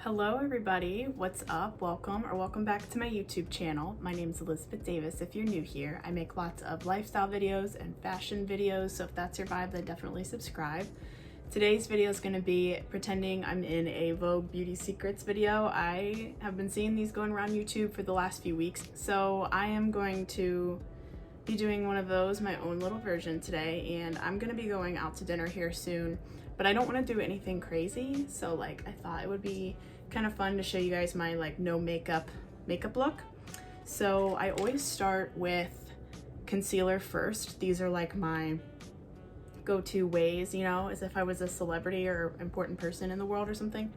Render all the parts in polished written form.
Hello everybody, what's up? Welcome back to my YouTube channel. My name is Elizabeth Davis. If you're new here, I make lots of lifestyle videos and fashion videos, so if that's your vibe, then definitely subscribe. Today's video is going to be pretending I'm in a Vogue Beauty Secrets video. I have been seeing these going around YouTube for the last few weeks, so I am going to be doing one of those, my own little version today, and I'm going to be going out to dinner here soon, but I don't want to do anything crazy, so like I thought it would be kind of fun to show you guys my like no makeup look. So I always start with concealer first. These are like my go-to ways, you know, as if I was a celebrity or important person in the world or something.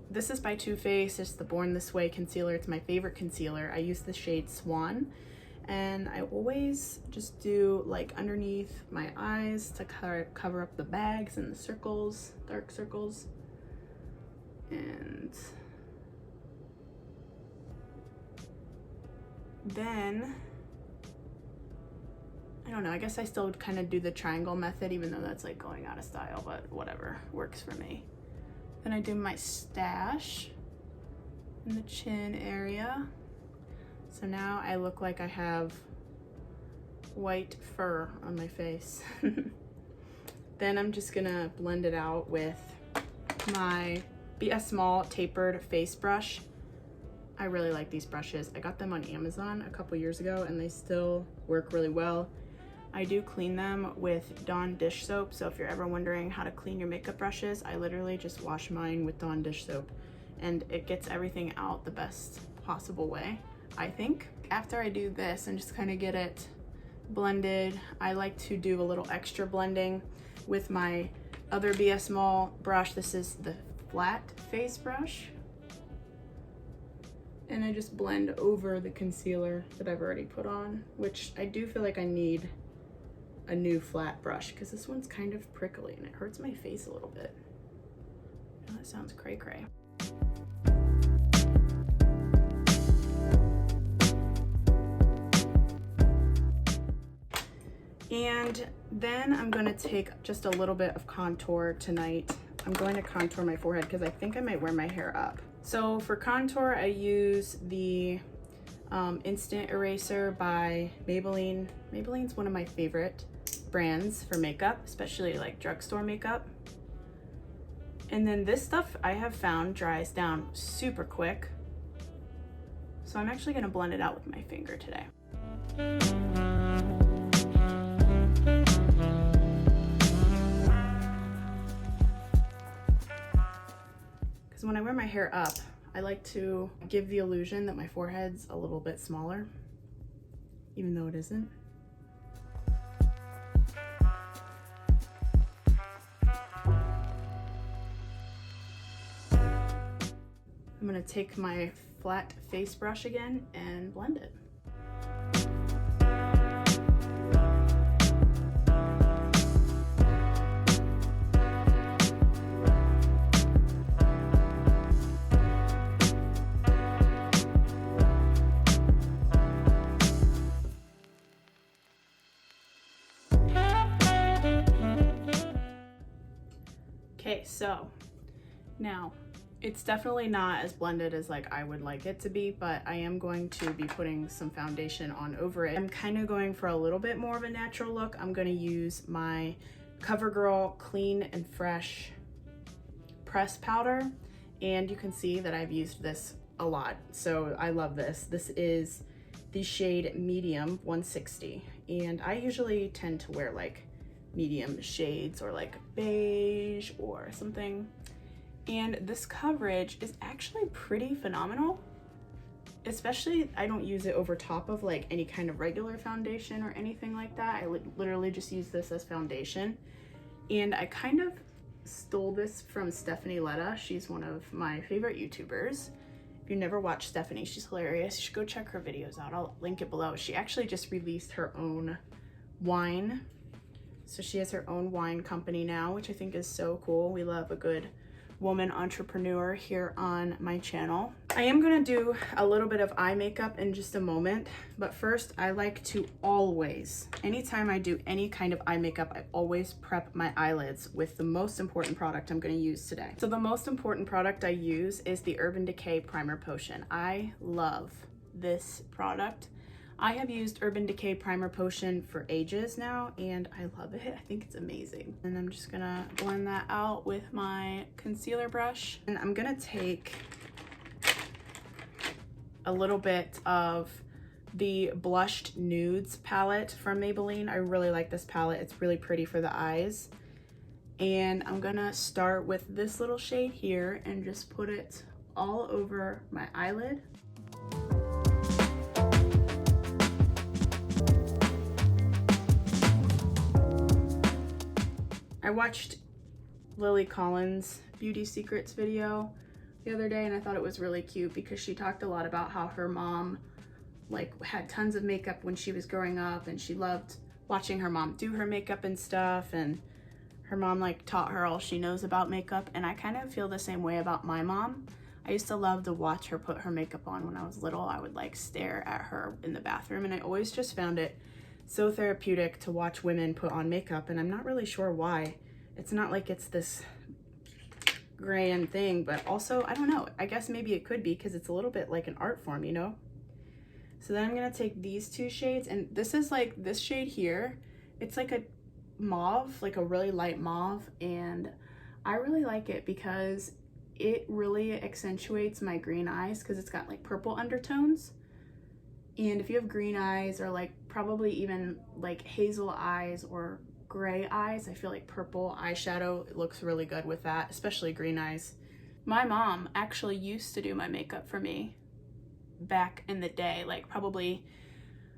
This is by Too Faced. It's the Born This Way concealer. It's my favorite concealer. I use the shade Swan, and I always just do like underneath my eyes to cover up the bags and the circles, dark circles. And then, I don't know, I guess I still would kind of do the triangle method, even though that's like going out of style, but whatever, works for me. Then I do my stash in the chin area. So now I look like I have white fur on my face. Then I'm just gonna blend it out with my a small tapered face brush. I really like these brushes. I got them on Amazon a couple years ago and they still work really well. I do clean them with Dawn dish soap, so if you're ever wondering how to clean your makeup brushes, I literally just wash mine with Dawn dish soap and it gets everything out the best possible way, I think. After I do this and just kind of get it blended, I like to do a little extra blending with my other BS Small brush. This is the flat face brush, and I just blend over the concealer that I've already put on, which I do feel like I need a new flat brush because this one's kind of prickly and it hurts my face a little bit. Oh, that sounds cray cray. And then I'm going to take just a little bit of contour tonight. I'm going to contour my forehead because I think I might wear my hair up. So for contour, I use the Instant Eraser by Maybelline. Maybelline's one of my favorite brands for makeup, especially like drugstore makeup. And then this stuff I have found dries down super quick. So I'm actually going to blend it out with my finger today. Because when I wear my hair up, I like to give the illusion that my forehead's a little bit smaller, even though it isn't. I'm gonna take my flat face brush again and blend it. Okay, so now it's definitely not as blended as like I would like it to be, but I am going to be putting some foundation on over it. I'm kind of going for a little bit more of a natural look. I'm going to use my CoverGirl Clean and Fresh press powder, and you can see that I've used this a lot, so I love this. This is the shade Medium 160, and I usually tend to wear like medium shades or like beige or something, and this coverage is actually pretty phenomenal. Especially, I don't use it over top of like any kind of regular foundation or anything like that. I literally just use this as foundation, and I kind of stole this from Stephanie Letta. She's one of my favorite YouTubers. If you never watched Stephanie, she's hilarious. You should go check her videos out. I'll link it below. She actually just released her own wine. So she has her own wine company now, which I think is so cool. We love a good woman entrepreneur here on my channel. I am gonna do a little bit of eye makeup in just a moment, but first I like to always, anytime I do any kind of eye makeup, I always prep my eyelids with the most important product I'm gonna use today. So the most important product I use is the Urban Decay Primer Potion. I love this product. I have used Urban Decay Primer Potion for ages now, and I love it. I think it's amazing. And I'm just gonna blend that out with my concealer brush. And I'm gonna take a little bit of the Blushed Nudes palette from Maybelline. I really like this palette. It's really pretty for the eyes. And I'm gonna start with this little shade here and just put it all over my eyelid. I watched Lily Collins' Beauty Secrets video the other day, and I thought it was really cute because she talked a lot about how her mom like had tons of makeup when she was growing up, and she loved watching her mom do her makeup and stuff, and her mom like taught her all she knows about makeup. And I kind of feel the same way about my mom. I used to love to watch her put her makeup on when I was little. I would like stare at her in the bathroom, and I always just found it so therapeutic to watch women put on makeup, and I'm not really sure why. It's not like it's this grand thing, but also, I don't know, I guess maybe it could be because it's a little bit like an art form, you know? So then I'm gonna take these two shades, and this is like this shade here. It's like a mauve, like a really light mauve, and I really like it because it really accentuates my green eyes because it's got like purple undertones. And if you have green eyes, or like probably even like hazel eyes or gray eyes, I feel like purple eyeshadow looks really good with that, especially green eyes. My mom actually used to do my makeup for me back in the day, like probably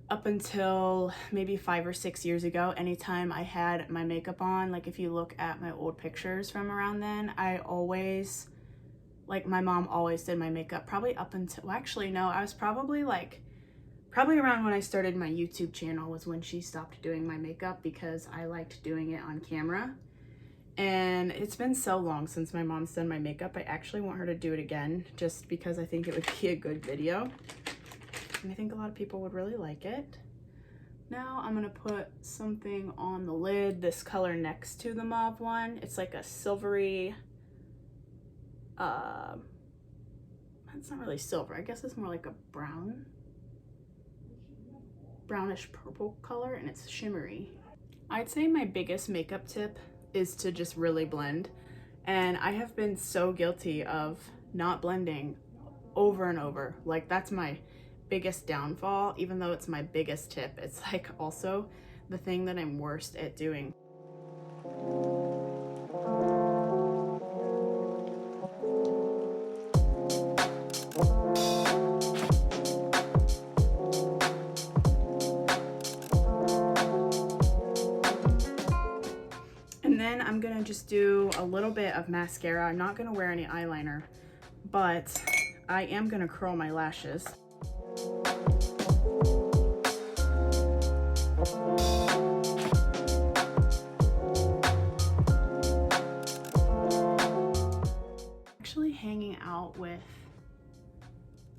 up until maybe 5 or 6 years ago. Anytime I had my makeup on, like if you look at my old pictures from around then, I always, like my mom always did my makeup, probably up until, well, actually no, I was probably around when I started my YouTube channel was when she stopped doing my makeup because I liked doing it on camera. And it's been so long since my mom's done my makeup. I actually want her to do it again just because I think it would be a good video. And I think a lot of people would really like it. Now I'm gonna put something on the lid, this color next to the mauve one. It's like a silvery, it's not really silver. I guess it's more like a brownish purple color, and it's shimmery. I'd say my biggest makeup tip is to just really blend. And I have been so guilty of not blending over and over. Like that's my biggest downfall. Even though it's my biggest tip, it's like also the thing that I'm worst at doing. And then I'm gonna just do a little bit of mascara. I'm not gonna wear any eyeliner, but I am gonna curl my lashes. Actually hanging out with,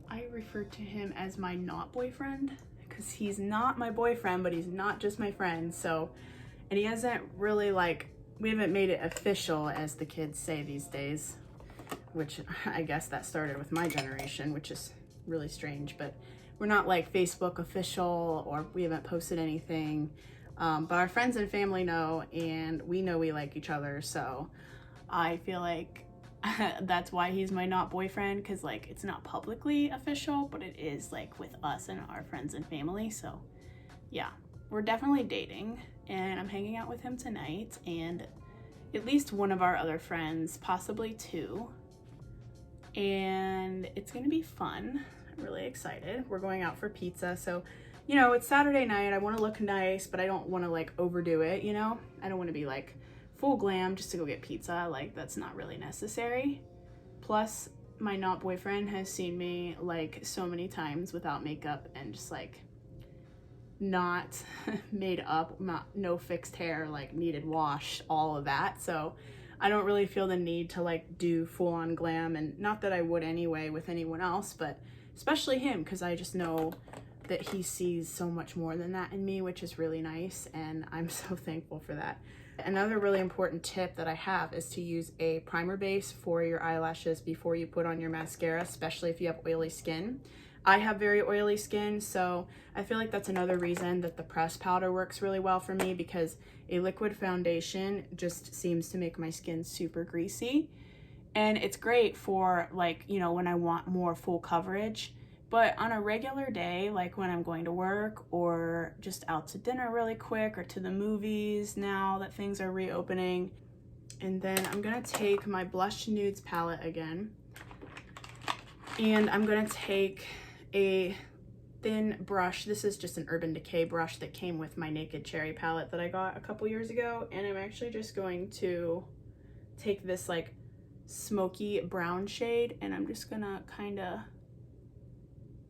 I refer to him as my not boyfriend because he's not my boyfriend, but he's not just my friend. So, and he hasn't really like, we haven't made it official, as the kids say these days, which I guess that started with my generation, which is really strange, but we're not like Facebook official, or we haven't posted anything, but our friends and family know, and we know we like each other. So I feel like that's why he's my not boyfriend, because like it's not publicly official, but it is like with us and our friends and family. So yeah, we're definitely dating, and I'm hanging out with him tonight, and at least one of our other friends, possibly two, and it's gonna be fun. I'm really excited. We're going out for pizza, so you know, it's Saturday night. I want to look nice, but I don't want to like overdo it, you know? I don't want to be like full glam just to go get pizza. Like that's not really necessary. Plus, my not boyfriend has seen me like so many times without makeup and just like not made up, no fixed hair, like needed wash, all of that. So I don't really feel the need to like do full-on glam, and not that I would anyway with anyone else, but especially him, because I just know that he sees so much more than that in me, which is really nice, and I'm so thankful for that. Another really important tip that I have is to use a primer base for your eyelashes before you put on your mascara, especially if you have oily skin. I have very oily skin, so I feel like that's another reason that the pressed powder works really well for me, because a liquid foundation just seems to make my skin super greasy. And it's great for like, you know, when I want more full coverage. But on a regular day, like when I'm going to work or just out to dinner really quick or to the movies now that things are reopening. And then I'm gonna take my Blush Nudes palette again. And I'm gonna take a thin brush. This is just an Urban Decay brush that came with my Naked Cherry palette that I got a couple years ago. And I'm actually just going to take this like smoky brown shade, and I'm just gonna kind of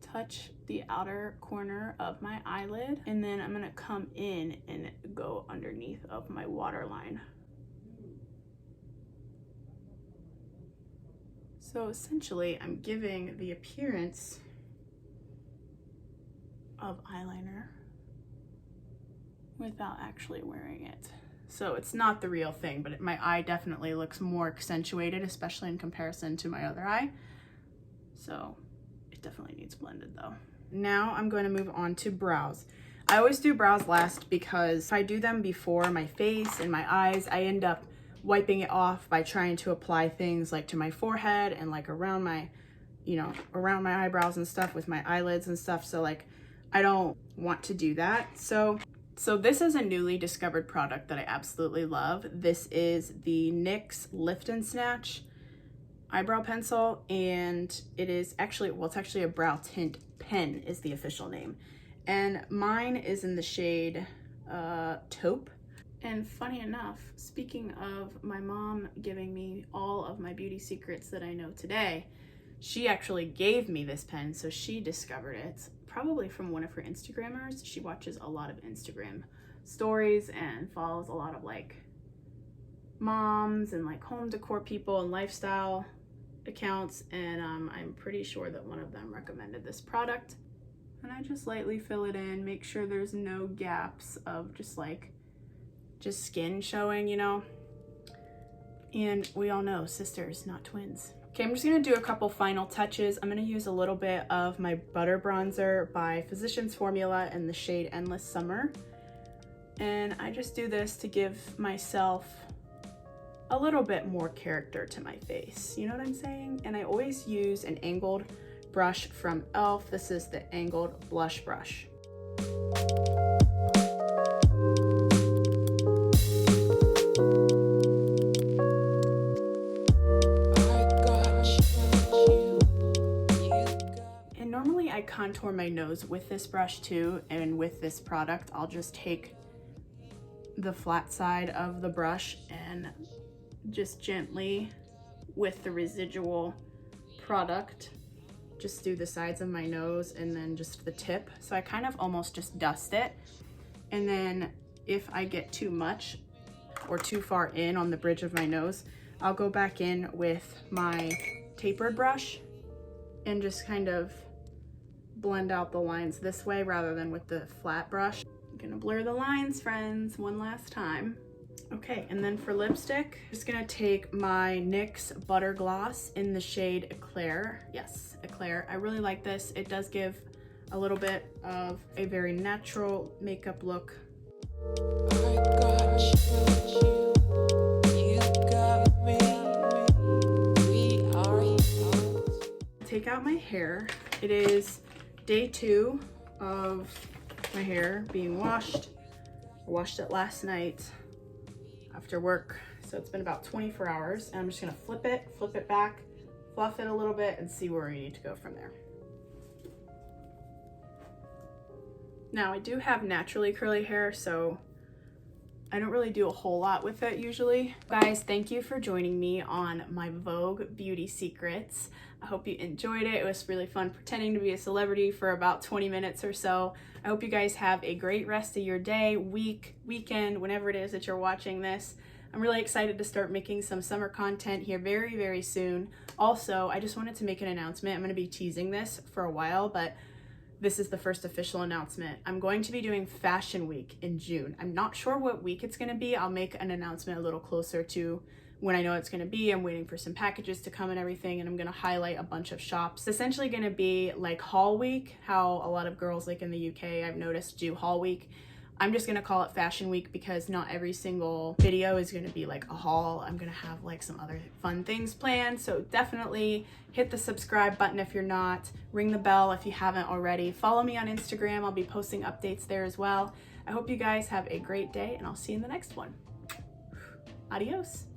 touch the outer corner of my eyelid, and then I'm gonna come in and go underneath of my waterline. So essentially I'm giving the appearance of eyeliner without actually wearing it. So it's not the real thing, but my eye definitely looks more accentuated, especially in comparison to my other eye. So it definitely needs blended though. Now I'm going to move on to brows. I always do brows last because if I do them before my face and my eyes, I end up wiping it off by trying to apply things like to my forehead and like around my, you know, around my eyebrows and stuff with my eyelids and stuff. So like, I don't want to do that. So this is a newly discovered product that I absolutely love. This is the NYX Lift and Snatch eyebrow pencil, and it is actually, well, it's actually a brow tint pen is the official name. And mine is in the shade Taupe. And funny enough, speaking of my mom giving me all of my beauty secrets that I know today, she actually gave me this pen, so she discovered it probably from one of her Instagrammers. She watches a lot of Instagram stories and follows a lot of like moms and like home decor people and lifestyle accounts, and I'm pretty sure that one of them recommended this product. And I just lightly fill it in, make sure there's no gaps of just skin showing, you know. And we all know sisters, not twins. Okay, I'm just gonna do a couple final touches. I'm gonna use a little bit of my butter bronzer by Physicians Formula in the shade Endless Summer. And I just do this to give myself a little bit more character to my face. You know what I'm saying? And I always use an angled brush from e.l.f. This is the angled blush brush. Normally I contour my nose with this brush too, and with this product I'll just take the flat side of the brush and just gently with the residual product just do the sides of my nose and then just the tip. So I kind of almost just dust it, and then if I get too much or too far in on the bridge of my nose, I'll go back in with my tapered brush and just kind of blend out the lines this way rather than with the flat brush. I'm gonna blur the lines, friends, one last time. Okay, and then for lipstick, I'm just gonna take my NYX Butter Gloss in the shade Eclair. Yes, Eclair. I really like this. It does give a little bit of a very natural makeup look. I got you, you got me. We are yours. Take out my hair. It is day 2 of my hair being washed. I washed it last night after work, so it's been about 24 hours, and I'm just gonna flip it back, fluff it a little bit, and see where we need to go from there. Now I do have naturally curly hair, so I don't really do a whole lot with it usually. Guys, thank you for joining me on my Vogue beauty secrets. I hope you enjoyed it. It was really fun pretending to be a celebrity for about 20 minutes or so. I hope you guys have a great rest of your day, week, weekend, whenever it is that you're watching this. I'm really excited to start making some summer content here very, very soon. Also, I just wanted to make an announcement. I'm going to be teasing this for a while, but this is the first official announcement. I'm going to be doing Fashion Week in June. I'm not sure what week it's going to be. I'll make an announcement a little closer to when I know it's going to be. I'm waiting for some packages to come and everything, and I'm going to highlight a bunch of shops. It's essentially going to be like haul week, how a lot of girls like in the UK I've noticed do haul week. I'm just gonna call it Fashion Week because not every single video is gonna be like a haul. I'm gonna have like some other fun things planned. So definitely hit the subscribe button if you're not, ring the bell if you haven't already. Follow me on Instagram, I'll be posting updates there as well. I hope you guys have a great day and I'll see you in the next one. Adios.